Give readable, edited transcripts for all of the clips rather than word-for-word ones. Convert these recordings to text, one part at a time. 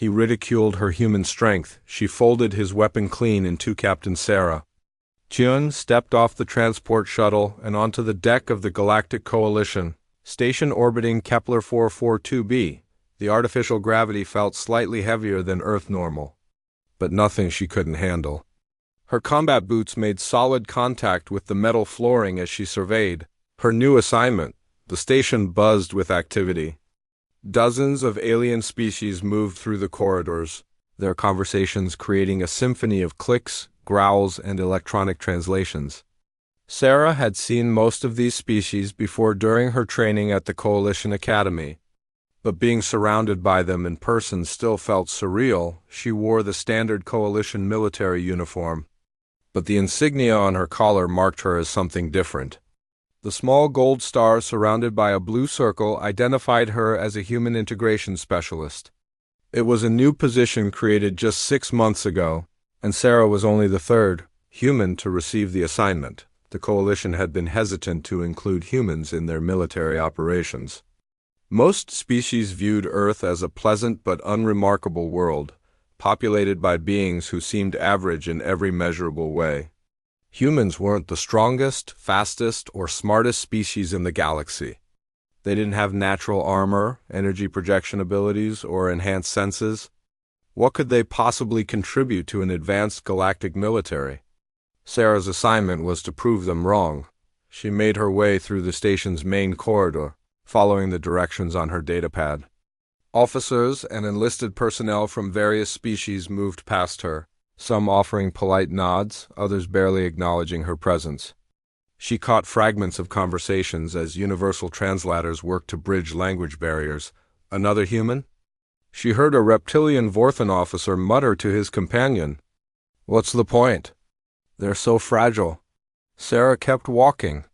He ridiculed her human strength. She folded his weapon clean into Captain Sarah. Chun stepped off the transport shuttle and onto the deck of the Galactic Coalition, station orbiting Kepler 442b. The artificial gravity felt slightly heavier than Earth normal, but nothing she couldn't handle. Her combat boots made solid contact with the metal flooring as she surveyed her new assignment. The station buzzed with activity. Dozens of alien species moved through the corridors, their conversations creating a symphony of clicks, growls, and electronic translations. Sarah had seen most of these species before during her training at the Coalition Academy, but being surrounded by them in person still felt surreal. She wore the standard Coalition military uniform, but the insignia on her collar marked her as something different. The small gold star surrounded by a blue circle identified her as a human integration specialist. It was a new position created just 6 months ago, and Sarah was only the third human to receive the assignment. The Coalition had been hesitant to include humans in their military operations. Most species viewed Earth as a pleasant but unremarkable world, populated by beings who seemed average in every measurable way. Humans weren't the strongest, fastest, or smartest species in the galaxy. They didn't have natural armor, energy projection abilities, or enhanced senses. What could they possibly contribute to an advanced galactic military? Sarah's assignment was to prove them wrong. She made her way through the station's main corridor, following the directions on her datapad. Officers and enlisted personnel from various species moved past her, some offering polite nods, others barely acknowledging her presence. She caught fragments of conversations as universal translators worked to bridge language barriers. Another human? She heard a reptilian Vorthan officer mutter to his companion, "What's the point? They're so fragile." Sarah kept walking.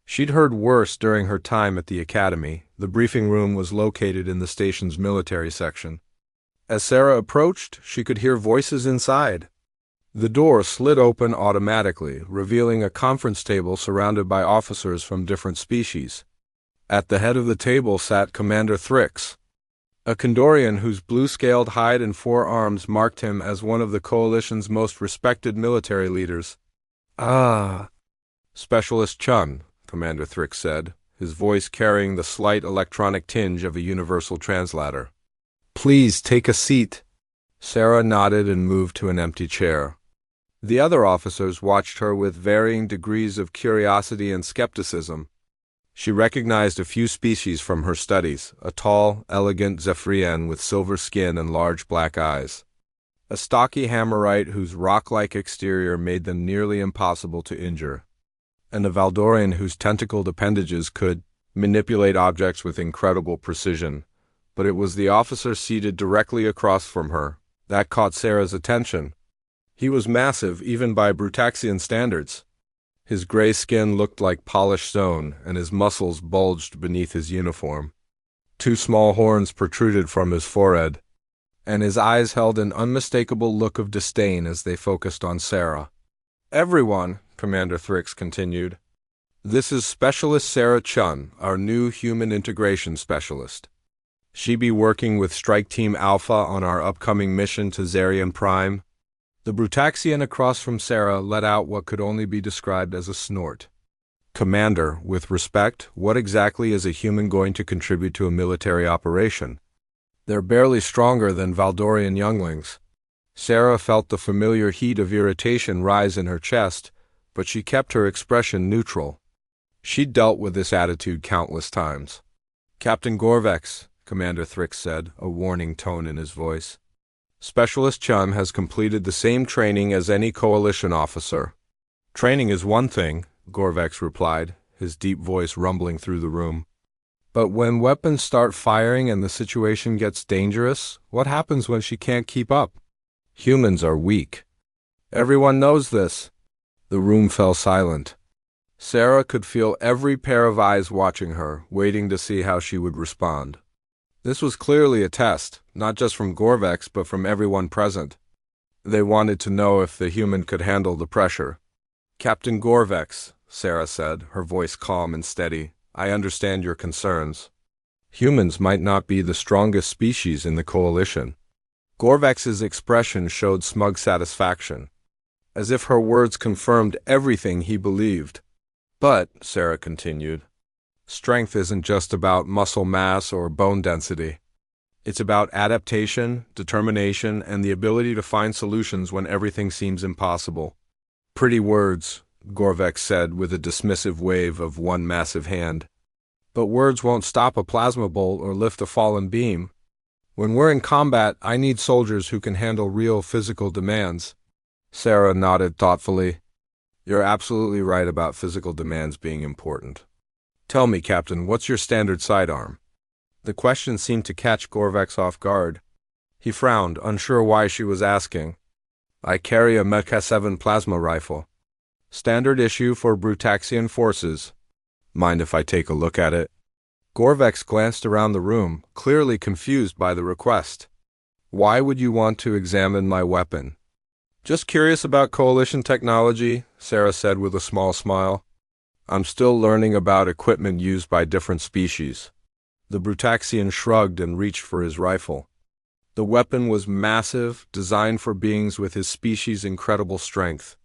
She'd heard worse during her time at the academy. The briefing room was located in the station's military section. As Sarah approached, she could hear voices inside. The door slid open automatically, revealing a conference table surrounded by officers from different species. At the head of the table sat Commander Thrix, a Kandorian whose blue-scaled hide and 4 arms marked him as one of the Coalition's most respected military leaders. "Ah." "Specialist Chun," Commander Thrix said, his voice carrying the slight electronic tinge of a universal translator. "Please take a seat." Sarah nodded and moved to an empty chair. The other officers watched her with varying degrees of curiosity and skepticism. She recognized a few species from her studies, a tall, elegant Zephyrian with silver skin and large black eyes, a stocky Hammerite whose rock-like exterior made them nearly impossible to injure, and a Valdorian whose tentacled appendages could manipulate objects with incredible precision. But it was the officer seated directly across from her that caught Sarah's attention. He was massive, even by Brutaxian standards. His gray skin looked like polished stone, and his muscles bulged beneath his uniform. 2 small horns protruded from his forehead, and his eyes held an unmistakable look of disdain as they focused on Sarah. "Everyone," Commander Thrix continued, "this is Specialist Sarah Chun, our new human integration specialist. She be working with Strike Team Alpha on our upcoming mission to Zarian Prime." The Brutaxian across from Sarah let out what could only be described as a snort. "Commander, with respect, what exactly is a human going to contribute to a military operation? They're barely stronger than Valdorian younglings." Sarah felt the familiar heat of irritation rise in her chest, but she kept her expression neutral. She'd dealt with this attitude countless times. "Captain Gorvex," Commander Thrix said, a warning tone in his voice. "Specialist Chun has completed the same training as any Coalition officer." "Training is one thing," Gorvex replied, his deep voice rumbling through the room. "But when weapons start firing and the situation gets dangerous, what happens when she can't keep up? Humans are weak. Everyone knows this." The room fell silent. Sarah could feel every pair of eyes watching her, waiting to see how she would respond. This was clearly a test, not just from Gorvex, but from everyone present. They wanted to know if the human could handle the pressure. "Captain Gorvex," Sarah said, her voice calm and steady, "I understand your concerns. Humans might not be the strongest species in the Coalition. Gorvex's expression showed smug satisfaction, as if her words confirmed everything he believed. But, Sarah continued, strength isn't just about muscle mass or bone density. It's about adaptation, determination, and the ability to find solutions when everything seems impossible. Pretty words, Gorvex said with a dismissive wave of one massive hand. But words won't stop a plasma bolt or lift a fallen beam. When we're in combat, I need soldiers who can handle real physical demands. Sarah nodded thoughtfully. You're absolutely right about physical demands being important. Tell me, Captain, what's your standard sidearm? The question seemed to catch Gorvex off guard. He frowned, unsure why she was asking. I carry a Mk7 plasma rifle. Standard issue for Brutaxian forces. Mind if I take a look at it? Gorvex glanced around the room, clearly confused by the request. Why would you want to examine my weapon? Just curious about Coalition technology, Sarah said with a small smile. I'm still learning about equipment used by different species. The Brutaxian shrugged and reached for his rifle. The weapon was massive, designed for beings with his species' incredible strength.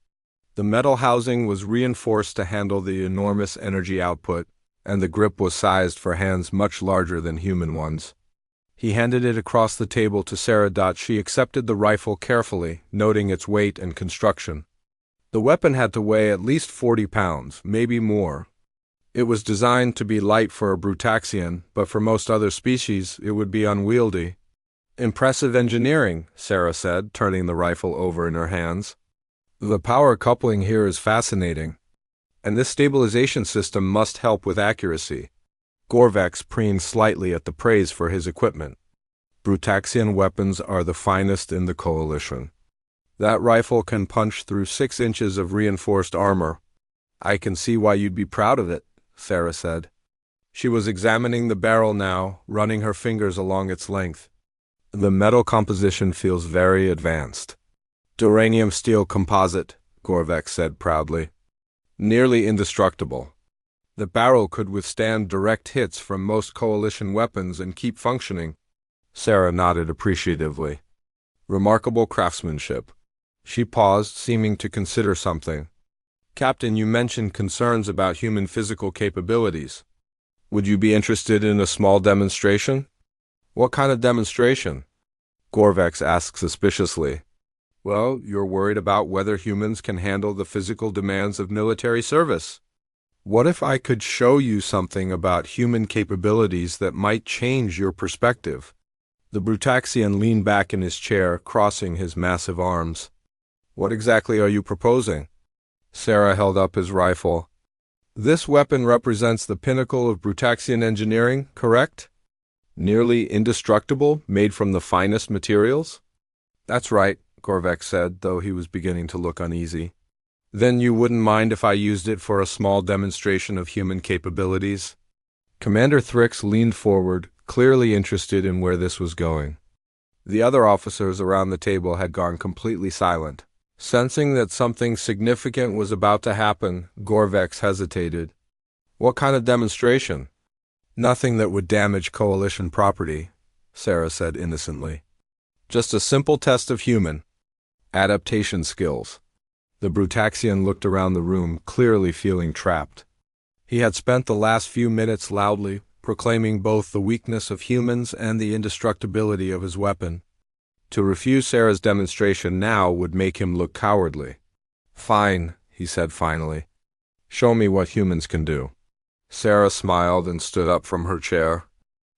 The metal housing was reinforced to handle the enormous energy output, and the grip was sized for hands much larger than human ones. He handed it across the table to Sarah. She accepted the rifle carefully, noting its weight and construction. The weapon had to weigh at least 40 pounds, maybe more. It was designed to be light for a Brutaxian, but for most other species, it would be unwieldy. Impressive engineering, Sarah said, turning the rifle over in her hands. The power coupling here is fascinating, and this stabilization system must help with accuracy. Gorvex preened slightly at the praise for his equipment. Brutaxian weapons are the finest in the Coalition. That rifle can punch through 6 inches of reinforced armor. I can see why you'd be proud of it, Sarah said. She was examining the barrel now, running her fingers along its length. The metal composition feels very advanced. Duranium steel composite, Gorvex said proudly. Nearly indestructible. The barrel could withstand direct hits from most Coalition weapons and keep functioning. Sarah nodded appreciatively. Remarkable craftsmanship. She paused, seeming to consider something. Captain, you mentioned concerns about human physical capabilities. Would you be interested in a small demonstration? What kind of demonstration? Gorvex asked suspiciously. Well, you're worried about whether humans can handle the physical demands of military service. What if I could show you something about human capabilities that might change your perspective? The Brutaxian leaned back in his chair, crossing his massive arms. What exactly are you proposing? Sarah held up his rifle. This weapon represents the pinnacle of Brutaxian engineering, correct? Nearly indestructible, made from the finest materials? That's right, Gorvex said, though he was beginning to look uneasy. Then you wouldn't mind if I used it for a small demonstration of human capabilities? Commander Thrix leaned forward, clearly interested in where this was going. The other officers around the table had gone completely silent. Sensing that something significant was about to happen, Gorvex hesitated. What kind of demonstration? Nothing that would damage Coalition property, Sarah said innocently. Just a simple test of human adaptation skills. The Brutaxian looked around the room, clearly feeling trapped. He had spent the last few minutes loudly proclaiming both the weakness of humans and the indestructibility of his weapon. To refuse Sarah's demonstration now would make him look cowardly. Fine, he said finally. Show me what humans can do. Sarah smiled and stood up from her chair.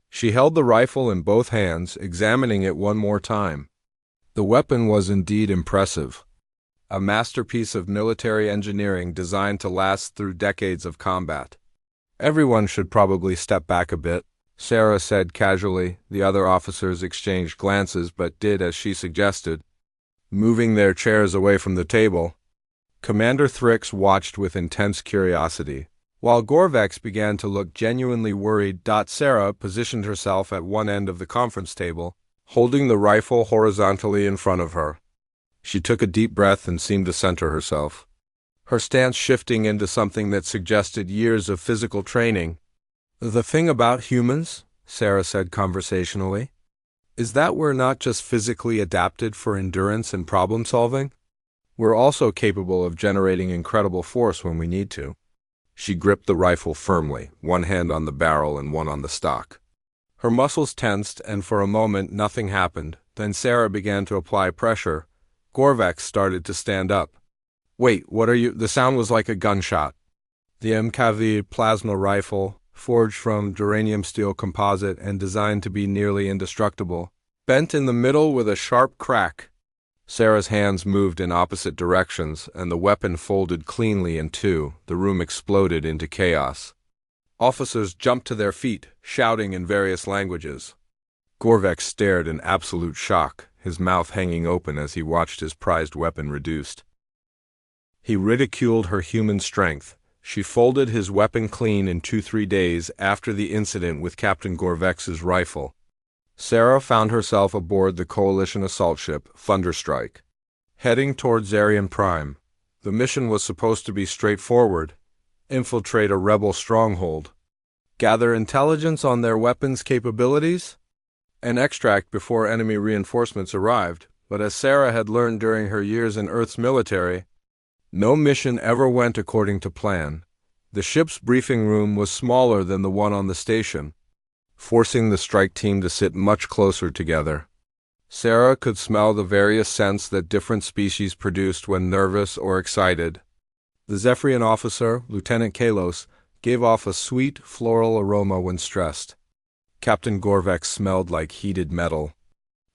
She held the rifle in both hands, examining it one more time. The weapon was indeed impressive. A masterpiece of military engineering designed to last through decades of combat. Everyone should probably step back a bit, Sarah said casually. The other officers exchanged glances but did as she suggested, moving their chairs away from the table. Commander Thrix watched with intense curiosity, while Gorvex began to look genuinely worried. Sarah positioned herself at one end of the conference table, holding the rifle horizontally in front of her. She took a deep breath and seemed to center herself, her stance shifting into something that suggested years of physical training. The thing about humans, Sarah said conversationally, Is that we're not just physically adapted for endurance and problem solving? We're also capable of generating incredible force when we need to. She gripped the rifle firmly, one hand on the barrel and one on the stock. Her muscles tensed, and for a moment nothing happened. Then Sarah began to apply pressure. Gorvex started to stand up. "Wait, what are you—" The sound was like a gunshot. The MKV plasma rifle, forged from duranium steel composite and designed to be nearly indestructible, bent in the middle with a sharp crack. Sarah's hands moved in opposite directions, and the weapon folded cleanly in two. The room exploded into chaos. Officers jumped to their feet, shouting in various languages. Gorvex stared in absolute shock, his mouth hanging open as he watched his prized weapon reduced. He ridiculed her human strength. She folded his weapon clean in 2-3 days after the incident with Captain Gorvex's rifle. Sarah found herself aboard the Coalition assault ship, Thunderstrike, heading toward Zarian Prime. The mission was supposed to be straightforward: infiltrate a rebel stronghold, gather intelligence on their weapons capabilities, and extract before enemy reinforcements arrived. But as Sarah had learned during her years in Earth's military, no mission ever went according to plan. The ship's briefing room was smaller than the one on the station, forcing the strike team to sit much closer together. Sarah could smell the various scents that different species produced when nervous or excited. The Zephyrian officer, Lieutenant Kalos, gave off a sweet, floral aroma when stressed. Captain Gorvex smelled like heated metal.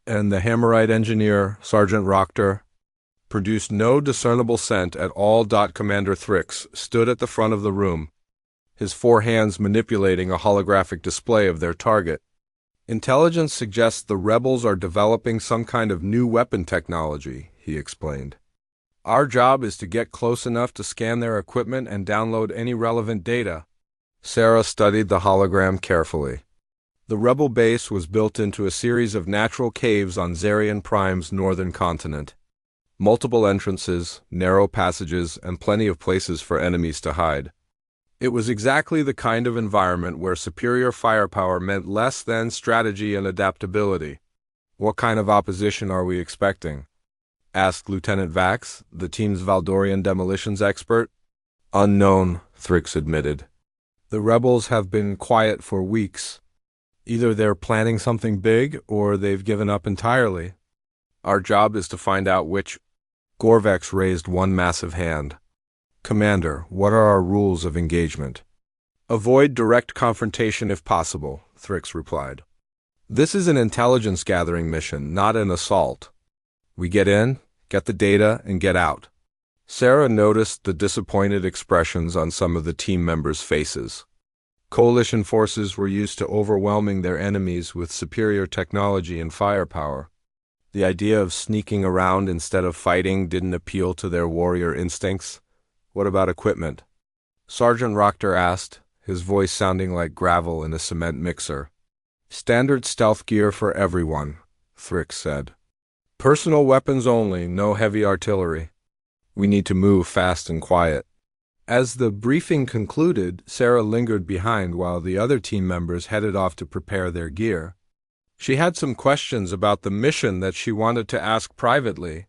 And the Hammerite engineer, Sergeant Rochter, produced no discernible scent at all. Commander Thrix stood at the front of the room, his 4 hands manipulating a holographic display of their target. "Intelligence suggests the rebels are developing some kind of new weapon technology," he explained. "Our job is to get close enough to scan their equipment and download any relevant data." Sarah studied the hologram carefully. The rebel base was built into a series of natural caves on Zarian Prime's northern continent. Multiple entrances, narrow passages, and plenty of places for enemies to hide. It was exactly the kind of environment where superior firepower meant less than strategy and adaptability. "What kind of opposition are we expecting?" asked Lieutenant Vax, the team's Valdorian demolitions expert. "Unknown," Thrix admitted. "The rebels have been quiet for weeks. Either they're planning something big, or they've given up entirely. Our job is to find out which." Gorvex raised one massive hand. "Commander, what are our rules of engagement?" "Avoid direct confrontation if possible," Thrix replied. "This is an intelligence-gathering mission, not an assault. We get in, get the data, and get out." Sarah noticed the disappointed expressions on some of the team members' faces. Coalition forces were used to overwhelming their enemies with superior technology and firepower. The idea of sneaking around instead of fighting didn't appeal to their warrior instincts. "What about equipment?" Sergeant Rochter asked, his voice sounding like gravel in a cement mixer. "Standard stealth gear for everyone," Thrix said. "Personal weapons only, no heavy artillery. We need to move fast and quiet." As the briefing concluded, Sarah lingered behind while the other team members headed off to prepare their gear. She had some questions about the mission that she wanted to ask privately.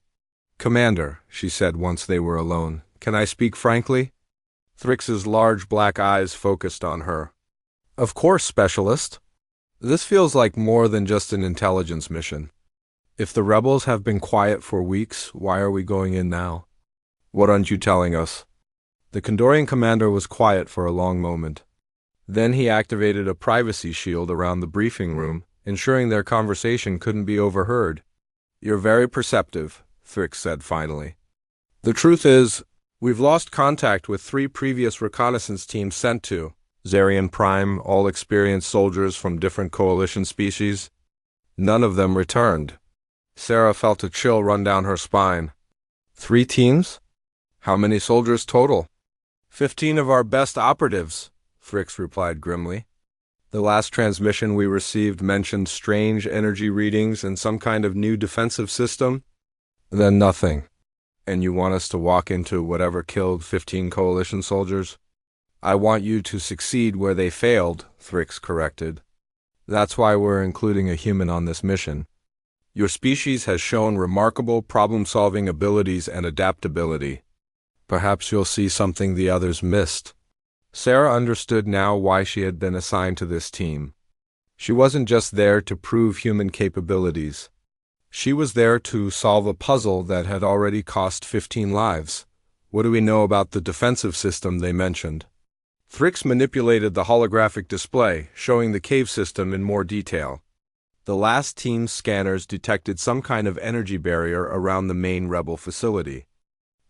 "Commander," she said once they were alone, "can I speak frankly?" Thrix's large black eyes focused on her. "Of course, Specialist. This feels like more than just an intelligence mission. If the rebels have been quiet for weeks, why are we going in now? What aren't you telling us?" The Condorian commander was quiet for a long moment. Then he activated a privacy shield around the briefing room, ensuring their conversation couldn't be overheard. "You're very perceptive," Thrix said finally. "The truth is, we've lost contact with 3 previous reconnaissance teams sent to Zarian Prime, all experienced soldiers from different coalition species. None of them returned." Sarah felt a chill run down her spine. 3 teams? How many soldiers total?" 15 of our best operatives," Thrix replied grimly. "The last transmission we received mentioned strange energy readings and some kind of new defensive system. Then nothing. And you want us to walk into whatever killed 15 coalition soldiers?" "I want you to succeed where they failed," Thrix corrected. That's why we're including a human on this mission. Your species has shown remarkable problem-solving abilities and adaptability. Perhaps you'll see something the others missed. Sarah understood now why she had been assigned to this team. She wasn't just there to prove human capabilities. She was there to solve a puzzle that had already cost 15 lives. What do we know about the defensive system they mentioned? Thrix manipulated the holographic display, showing the cave system in more detail. The last team's scanners detected some kind of energy barrier around the main rebel facility.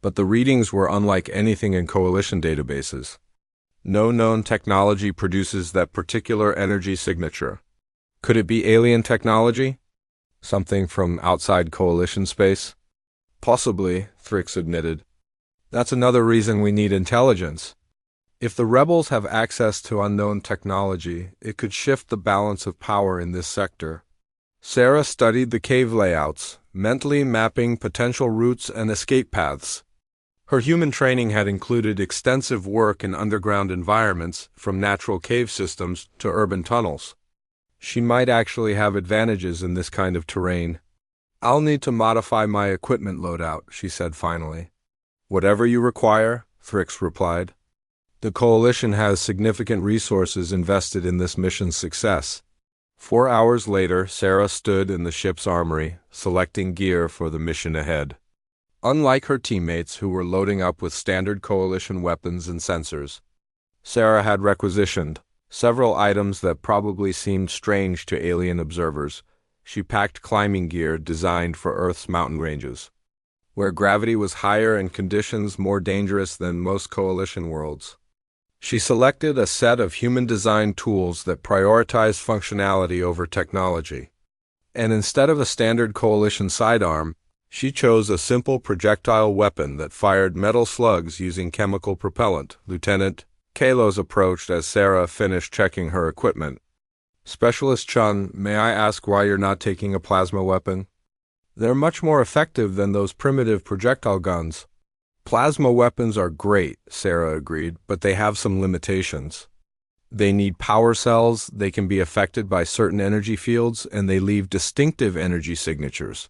But the readings were unlike anything in Coalition databases. No known technology produces that particular energy signature. Could it be alien technology? Something from outside Coalition space? Possibly, Thrix admitted. That's another reason we need intelligence. If the rebels have access to unknown technology, it could shift the balance of power in this sector. Sarah studied the cave layouts, mentally mapping potential routes and escape paths. Her human training had included extensive work in underground environments, from natural cave systems to urban tunnels. She might actually have advantages in this kind of terrain. I'll need to modify my equipment loadout, she said finally. Whatever you require, Thrix replied. The Coalition has significant resources invested in this mission's success. 4 hours later, Sarah stood in the ship's armory, selecting gear for the mission ahead. Unlike her teammates who were loading up with standard Coalition weapons and sensors, Sarah had requisitioned several items that probably seemed strange to alien observers. She packed climbing gear designed for Earth's mountain ranges, where gravity was higher and conditions more dangerous than most Coalition worlds. She selected a set of human-designed tools that prioritized functionality over technology. And instead of a standard Coalition sidearm, she chose a simple projectile weapon that fired metal slugs using chemical propellant. Lieutenant Kalos approached as Sarah finished checking her equipment. Specialist Chun, may I ask why you're not taking a plasma weapon? They're much more effective than those primitive projectile guns. Plasma weapons are great, Sarah agreed, but they have some limitations. They need power cells, they can be affected by certain energy fields, and they leave distinctive energy signatures.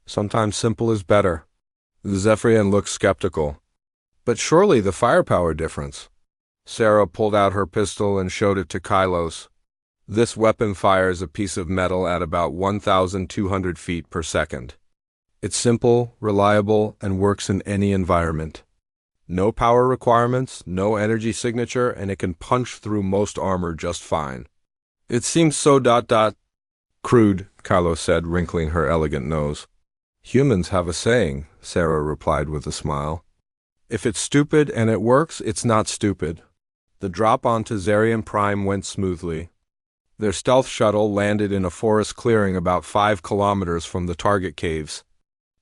Sometimes simple is better. Zephyrian looked skeptical. But surely the firepower difference. Sarah pulled out her pistol and showed it to Kylos. This weapon fires a piece of metal at about 1,200 feet per second. It's simple, reliable, and works in any environment. No power requirements, no energy signature, and it can punch through most armor just fine. It seems so crude, Kylos said, wrinkling her elegant nose. Humans have a saying, Sarah replied with a smile. If it's stupid and it works, it's not stupid. The drop onto Zarian Prime went smoothly. Their stealth shuttle landed in a forest clearing about 5 kilometers from the target caves.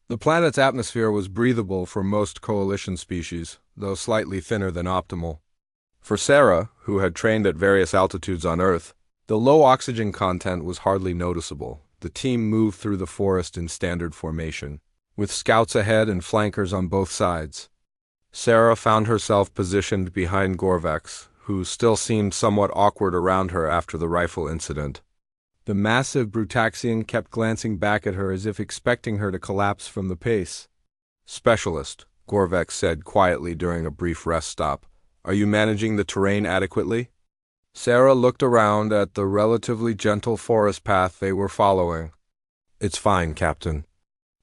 The planet's atmosphere was breathable for most Coalition species, though slightly thinner than optimal. For Sarah, who had trained at various altitudes on Earth, the low oxygen content was hardly noticeable. The team moved through the forest in standard formation, with scouts ahead and flankers on both sides. Sarah found herself positioned behind Gorvex, who still seemed somewhat awkward around her after the rifle incident. The massive Brutaxian kept glancing back at her as if expecting her to collapse from the pace. Specialist, Gorvex said quietly during a brief rest stop, are you managing the terrain adequately? Sarah looked around at the relatively gentle forest path they were following. It's fine, Captain.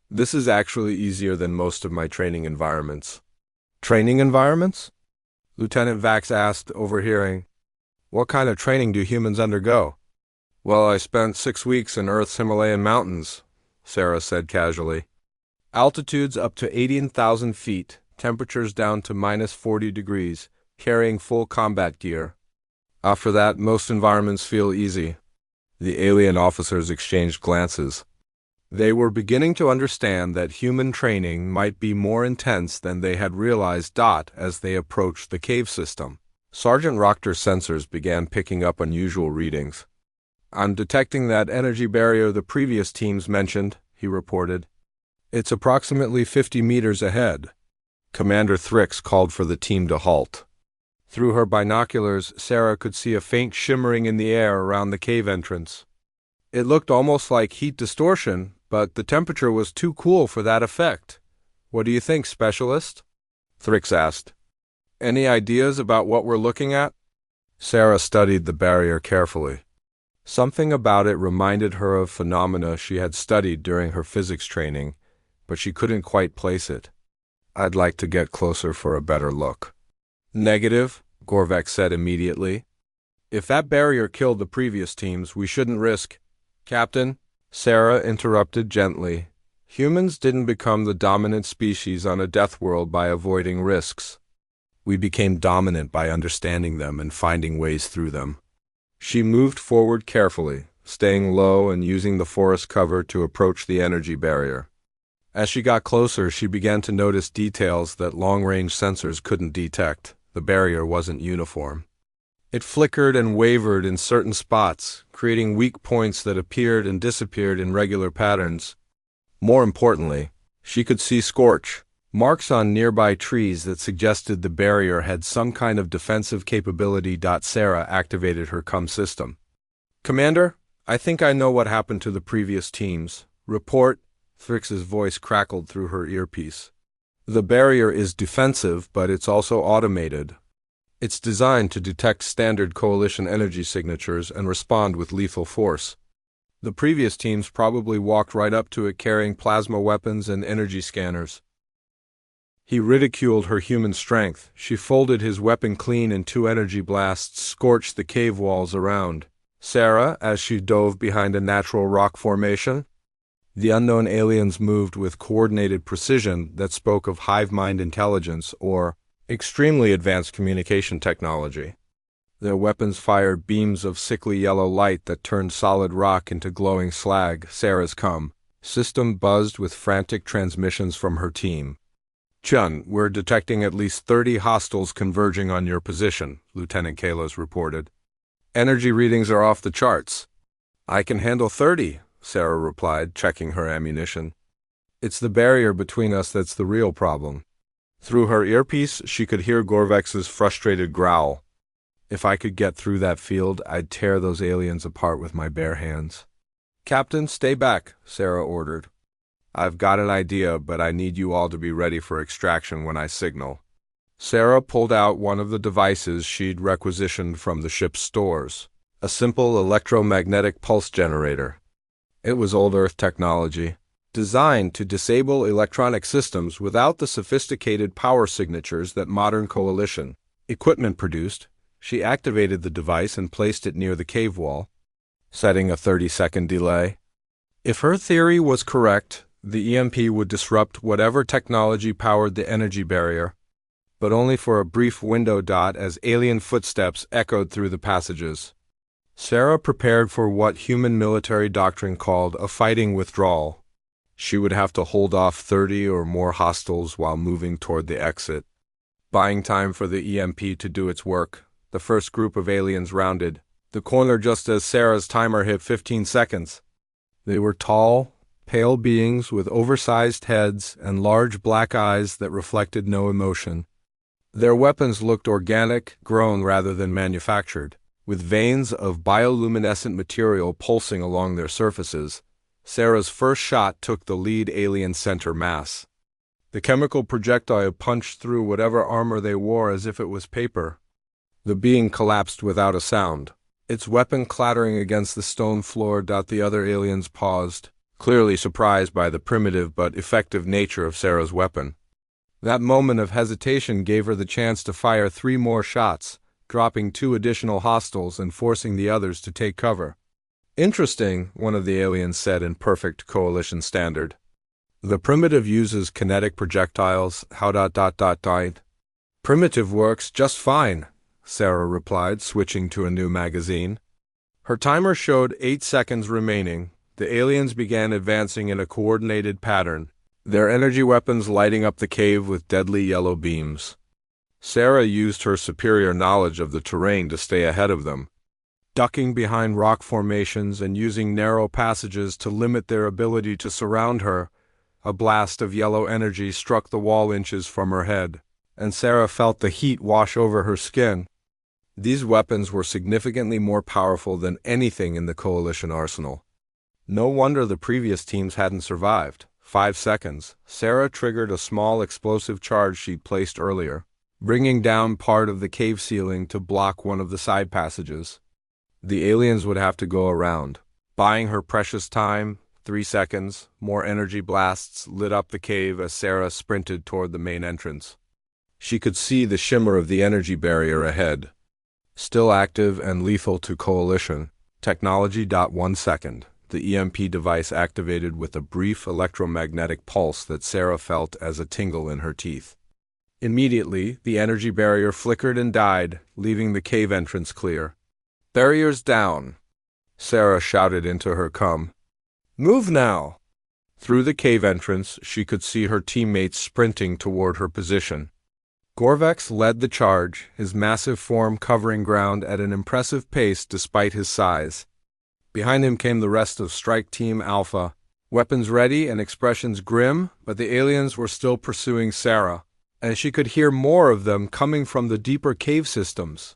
This is actually easier than most of my training environments. Training environments? Lieutenant Vax asked, overhearing. What kind of training do humans undergo? Well, I spent 6 weeks in Earth's Himalayan mountains, Sarah said casually. Altitudes up to 18,000 feet, temperatures down to -40 degrees, carrying full combat gear. After that, most environments feel easy. The alien officers exchanged glances. They were beginning to understand that human training might be more intense than they had realized as they approached the cave system. Sergeant Rochter's sensors began picking up unusual readings. I'm detecting that energy barrier the previous teams mentioned, he reported. It's approximately 50 meters ahead. Commander Thrix called for the team to halt. Through her binoculars, Sarah could see a faint shimmering in the air around the cave entrance. It looked almost like heat distortion, but the temperature was too cool for that effect. "What do you think, specialist?" Thrix asked. "Any ideas about what we're looking at?" Sarah studied the barrier carefully. Something about it reminded her of phenomena she had studied during her physics training, but she couldn't quite place it. "I'd like to get closer for a better look." "Negative," Gorvek said immediately. "If that barrier killed the previous teams, we shouldn't risk—" "Captain," Sarah interrupted gently, "humans didn't become the dominant species on a death world by avoiding risks. We became dominant by understanding them and finding ways through them." She moved forward carefully, staying low and using the forest cover to approach the energy barrier. As she got closer, she began to notice details that long-range sensors couldn't detect. The barrier wasn't uniform. It flickered and wavered in certain spots, creating weak points that appeared and disappeared in regular patterns. More importantly, she could see scorch marks on nearby trees that suggested the barrier had some kind of defensive capability. Sarah activated her comm system. "Commander, I think I know what happened to the previous teams. Report." Thrix's voice crackled through her earpiece. "The barrier is defensive, but it's also automated. It's designed to detect standard coalition energy signatures and respond with lethal force. The previous teams probably walked right up to it carrying plasma weapons and energy scanners." He ridiculed her human strength. She folded his weapon clean and two energy blasts scorched the cave walls around Sarah as she dove behind a natural rock formation. The unknown aliens moved with coordinated precision that spoke of hive mind intelligence or extremely advanced communication technology. Their weapons fired beams of sickly yellow light that turned solid rock into glowing slag. Sarah's comm system buzzed with frantic transmissions from her team. "Chun, we're detecting at least 30 hostiles converging on your position," Lieutenant Kalos reported. "Energy readings are off the charts." "I can handle 30, Sarah replied, checking her ammunition. "It's the barrier between us that's the real problem." Through her earpiece, she could hear Gorvex's frustrated growl. "If I could get through that field, I'd tear those aliens apart with my bare hands." "Captain, stay back," Sarah ordered. "I've got an idea, but I need you all to be ready for extraction when I signal." Sarah pulled out one of the devices she'd requisitioned from the ship's stores, a simple electromagnetic pulse generator. It was old Earth technology, designed to disable electronic systems without the sophisticated power signatures that modern coalition equipment produced. She activated the device and placed it near the cave wall, setting a 30-second delay. If her theory was correct, the EMP would disrupt whatever technology powered the energy barrier, but only for a brief window. As alien footsteps echoed through the passages, Sarah prepared for what human military doctrine called a fighting withdrawal. She would have to hold off 30 or more hostiles while moving toward the exit. Buying time for the EMP to do its work, the first group of aliens rounded the corner just as Sarah's timer hit 15 seconds. They were tall, pale beings with oversized heads and large black eyes that reflected no emotion. Their weapons looked organic, grown rather than manufactured, with veins of bioluminescent material pulsing along their surfaces. Sarah's first shot took the lead alien center mass. The chemical projectile punched through whatever armor they wore as if it was paper. The being collapsed without a sound, its weapon clattering against the stone floor. The other aliens paused, clearly surprised by the primitive but effective nature of Sarah's weapon. That moment of hesitation gave her the chance to fire 3 more shots, dropping 2 additional hostiles and forcing the others to take cover. "Interesting," one of the aliens said in perfect coalition standard. "The primitive uses kinetic projectiles. How ... "Primitive works just fine," Sarah replied, switching to a new magazine. Her timer showed 8 seconds remaining. The aliens began advancing in a coordinated pattern, their energy weapons lighting up the cave with deadly yellow beams. Sarah used her superior knowledge of the terrain to stay ahead of them, ducking behind rock formations and using narrow passages to limit their ability to surround her. A blast of yellow energy struck the wall inches from her head, and Sarah felt the heat wash over her skin. These weapons were significantly more powerful than anything in the Coalition arsenal. No wonder the previous teams hadn't survived. 5 seconds. Sarah triggered a small explosive charge she'd placed earlier, bringing down part of the cave ceiling to block one of the side passages. The aliens would have to go around. Buying her precious time, 3 seconds, more energy blasts lit up the cave as Sarah sprinted toward the main entrance. She could see the shimmer of the energy barrier ahead. Still active and lethal to Coalition. Technology. 1 second. The EMP device activated with a brief electromagnetic pulse that Sarah felt as a tingle in her teeth. Immediately, the energy barrier flickered and died, leaving the cave entrance clear. "Barriers down," Sarah shouted into her com. "Move now!" Through the cave entrance, she could see her teammates sprinting toward her position. Gorvex led the charge, his massive form covering ground at an impressive pace despite his size. Behind him came the rest of Strike Team Alpha, weapons ready and expressions grim, but the aliens were still pursuing Sarah, and she could hear more of them coming from the deeper cave systems.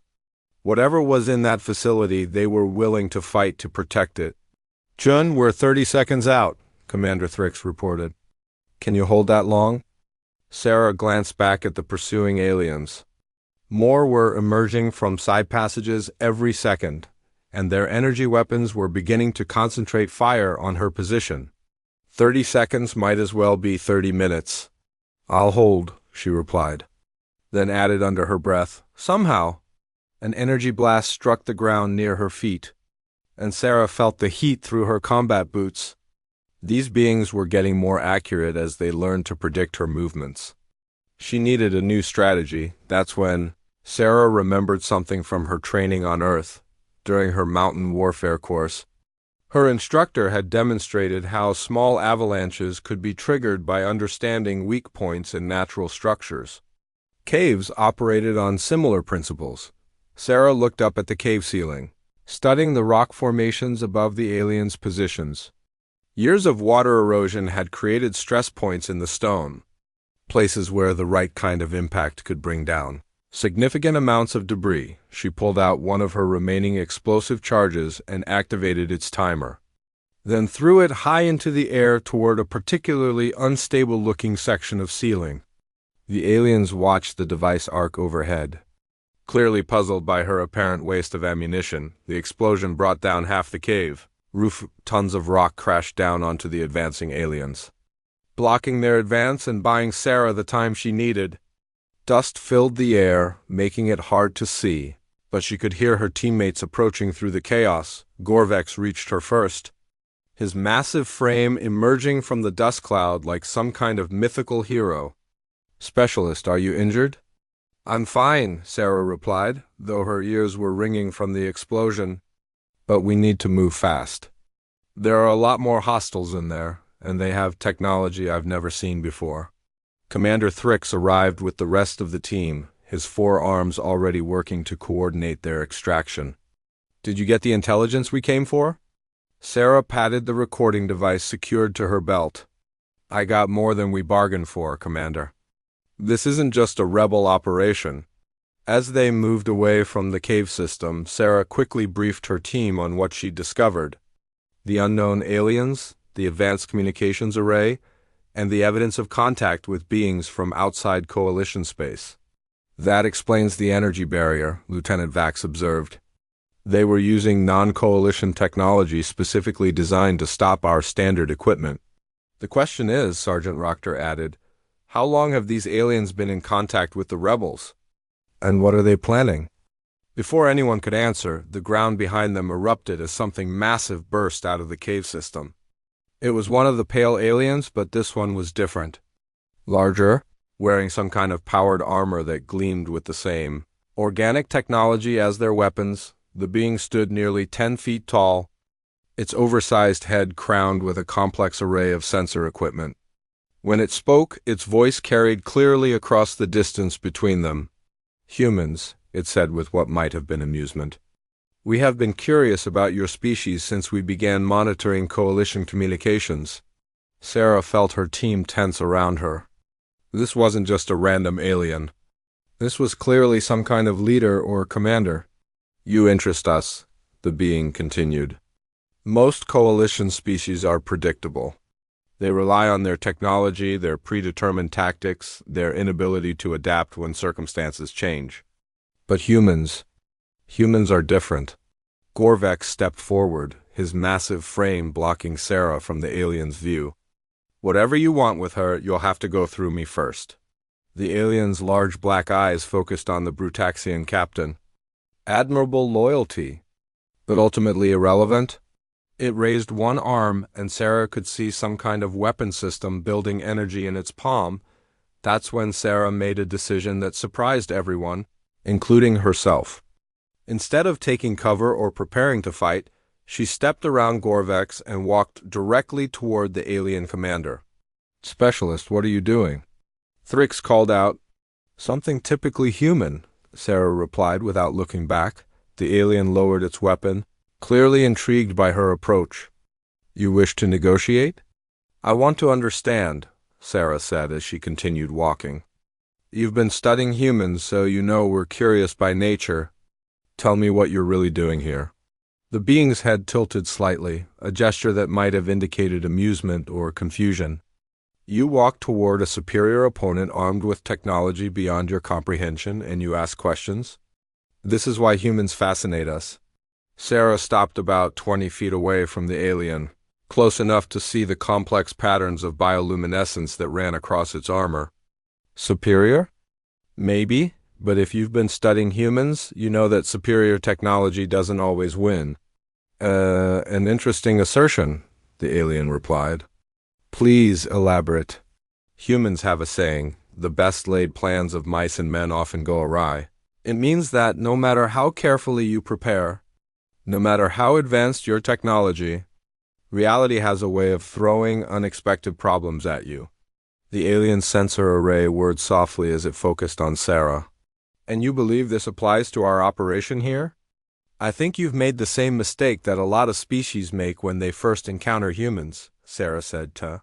Whatever was in that facility, they were willing to fight to protect it. "Jun, we're 30 seconds out," Commander Thrix reported. "Can you hold that long?" Sarah glanced back at the pursuing aliens. More were emerging from side passages every second, and their energy weapons were beginning to concentrate fire on her position. 30 seconds might as well be 30 minutes. "I'll hold," she replied, then added under her breath, "Somehow." An energy blast struck the ground near her feet, and Sarah felt the heat through her combat boots. These beings were getting more accurate as they learned to predict her movements. She needed a new strategy. That's when Sarah remembered something from her training on Earth during her mountain warfare course. Her instructor had demonstrated how small avalanches could be triggered by understanding weak points in natural structures. Caves operated on similar principles. Sarah looked up at the cave ceiling, studying the rock formations above the aliens' positions. Years of water erosion had created stress points in the stone, places where the right kind of impact could bring down significant amounts of debris. She pulled out one of her remaining explosive charges and activated its timer, then threw it high into the air toward a particularly unstable-looking section of ceiling. The aliens watched the device arc overhead. Clearly puzzled by her apparent waste of ammunition, the explosion brought down half the cave. Tons of rock crashed down onto the advancing aliens, blocking their advance and buying Sarah the time she needed. Dust filled the air, making it hard to see, but she could hear her teammates approaching through the chaos. Gorvex reached her first, his massive frame emerging from the dust cloud like some kind of mythical hero. "Specialist, are you injured?" "I'm fine," Sarah replied, though her ears were ringing from the explosion. "But we need to move fast. There are a lot more hostiles in there, and they have technology I've never seen before." Commander Thrix arrived with the rest of the team, his 4 arms already working to coordinate their extraction. "Did you get the intelligence we came for?" Sarah patted the recording device secured to her belt. "I got more than we bargained for, Commander. This isn't just a rebel operation." As they moved away from the cave system, Sarah quickly briefed her team on what she'd discovered: the unknown aliens, the advanced communications array, and the evidence of contact with beings from outside Coalition space. "That explains the energy barrier," Lieutenant Vax observed. "They were using non-Coalition technology specifically designed to stop our standard equipment." "The question is," Sergeant Rochter added, "how long have these aliens been in contact with the rebels? And what are they planning?" Before anyone could answer, the ground behind them erupted as something massive burst out of the cave system. It was one of the pale aliens, but this one was different. Larger, wearing some kind of powered armor that gleamed with the same organic technology as their weapons, the being stood nearly 10 feet tall, its oversized head crowned with a complex array of sensor equipment. When it spoke, its voice carried clearly across the distance between them. "Humans," it said with what might have been amusement. "We have been curious about your species since we began monitoring Coalition communications." Sarah felt her team tense around her. This wasn't just a random alien. This was clearly some kind of leader or commander. You interest us, the being continued. Most coalition species are predictable. They rely on their technology, their predetermined tactics, their inability to adapt when circumstances change. But humans are different. Gorvex stepped forward, his massive frame blocking Sarah from the alien's view. Whatever you want with her, you'll have to go through me first. The alien's large black eyes focused on the Brutaxian captain. Admirable loyalty, but ultimately irrelevant. It raised one arm, and Sarah could see some kind of weapon system building energy in its palm. That's when Sarah made a decision that surprised everyone, including herself. Instead of taking cover or preparing to fight, she stepped around Gorvex and walked directly toward the alien commander. Specialist, what are you doing? Thrix called out. Something typically human, Sarah replied without looking back. The alien lowered its weapon, clearly intrigued by her approach. You wish to negotiate? I want to understand, Sarah said as she continued walking. You've been studying humans, so you know we're curious by nature. Tell me what you're really doing here. The being's head tilted slightly, a gesture that might have indicated amusement or confusion. You walk toward a superior opponent armed with technology beyond your comprehension, and you ask questions? This is why humans fascinate us. Sarah stopped about 20 feet away from the alien, close enough to see the complex patterns of bioluminescence that ran across its armor. Superior? Maybe, but if you've been studying humans, you know that superior technology doesn't always win. An interesting assertion, the alien replied. Please elaborate. Humans have a saying, the best laid plans of mice and men often go awry. It means that no matter how carefully you prepare, no matter how advanced your technology, reality has a way of throwing unexpected problems at you. The alien sensor array whirred softly as it focused on Sarah. And you believe this applies to our operation here? I think you've made the same mistake that a lot of species make when they first encounter humans, Sarah said to